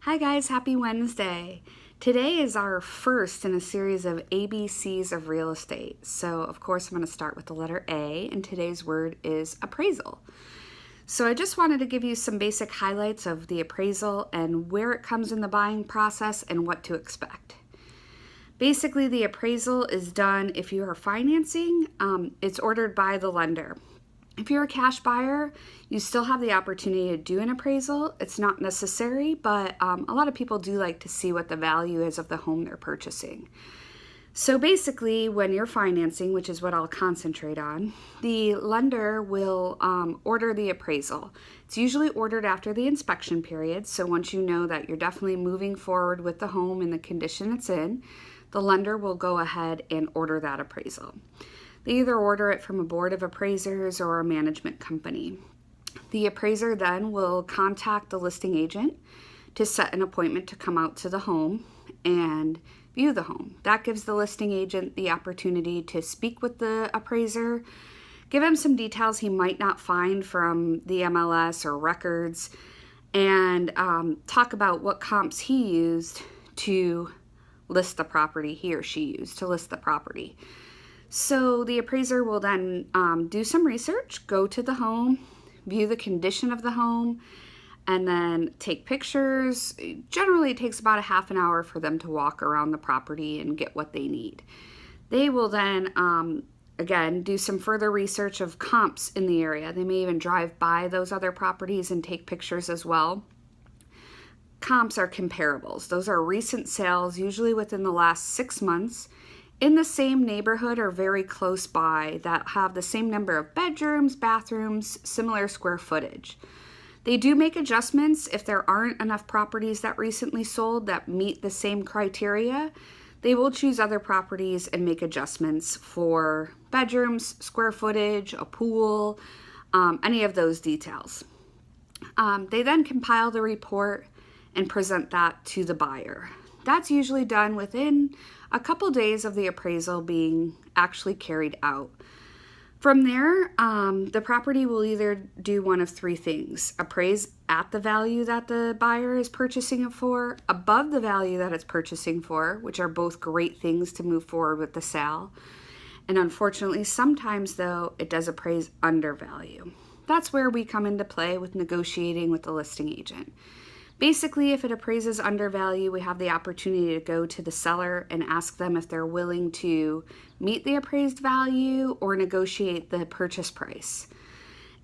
Hi guys, happy Wednesday. Today is our first in a series of ABCs of real estate. So of course I'm going to start with the letter A, and today's word is appraisal. So I just wanted to give you some basic highlights of the appraisal and where it comes in the buying process and what to expect. Basically, the appraisal is done if you are financing. It's ordered by the lender. If you're a cash buyer, you still have the opportunity to do an appraisal. It's not necessary, but a lot of people do like to see what the value is of the home they're purchasing. So basically, when you're financing, which is what I'll concentrate on, the lender will order the appraisal. It's usually ordered after the inspection period, so once you know that you're definitely moving forward with the home and the condition it's in, the lender will go ahead and order that appraisal. They either order it from a board of appraisers or a management company. The appraiser then will contact the listing agent to set an appointment to come out to the home and view the home. That gives the listing agent the opportunity to speak with the appraiser, give him some details he might not find from the MLS or records, and talk about what comps he used to list the property, he or she used to list the property. So the appraiser will then do some research, go to the home, view the condition of the home, and then take pictures. Generally, it takes about a half an hour for them to walk around the property and get what they need. They will then, again, do some further research of comps in the area. They may even drive by those other properties and take pictures as well. Comps are comparables. Those are recent sales, usually within the last 6 months, in the same neighborhood or very close by, that have the same number of bedrooms, bathrooms, similar square footage. They do make adjustments if there aren't enough properties that recently sold that meet the same criteria. They will choose other properties and make adjustments for bedrooms, square footage, a pool, any of those details. They then compile the report and present that to the buyer. That's usually done within a couple days of the appraisal being actually carried out. From there, the property will either do one of three things: appraise at the value that the buyer is purchasing it for, above the value that it's purchasing for, which are both great things to move forward with the sale. And unfortunately, sometimes though, it does appraise under value. That's where we come into play with negotiating with the listing agent. Basically, if it appraises under value, we have the opportunity to go to the seller and ask them if they're willing to meet the appraised value or negotiate the purchase price.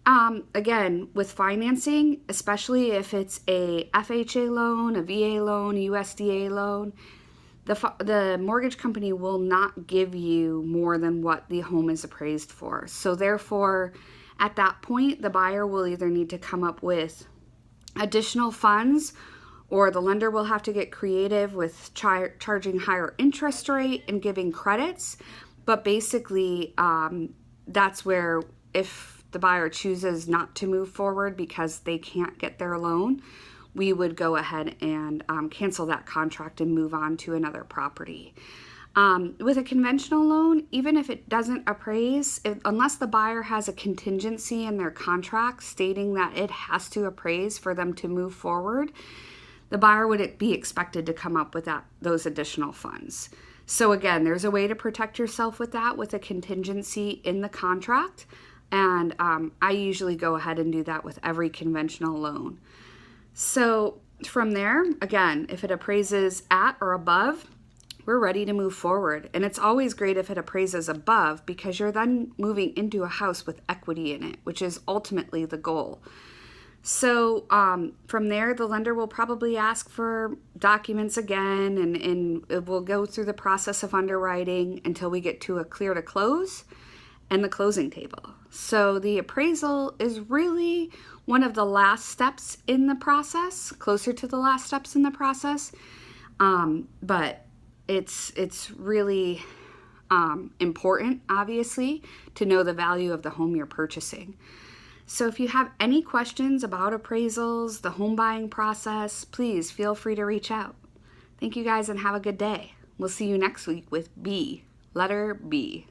Again, with financing, especially if it's a FHA loan, a VA loan, USDA loan, the mortgage company will not give you more than what the home is appraised for. So therefore, at that point, the buyer will either need to come up with additional funds, or the lender will have to get creative with charging higher interest rate and giving credits. But basically, that's where, if the buyer chooses not to move forward because they can't get their loan, we would go ahead and cancel that contract and move on to another property. With a conventional loan, even if it doesn't appraise, unless the buyer has a contingency in their contract stating that it has to appraise for them to move forward, the buyer would be expected to come up with those additional funds. So again, there's a way to protect yourself with that, with a contingency in the contract, and I usually go ahead and do that with every conventional loan. So from there, again, if it appraises at or above, we're ready to move forward. And it's always great if it appraises above, because you're then moving into a house with equity in it, which is ultimately the goal. So from there, the lender will probably ask for documents again, and it will go through the process of underwriting until we get to a clear to close and the closing table. So the appraisal is really one of the last steps in the process, closer to the last steps in the process. But it's really important, obviously, to know the value of the home you're purchasing. So if you have any questions about appraisals, the home buying process, please feel free to reach out. Thank you guys and have a good day. We'll see you next week with B, letter B.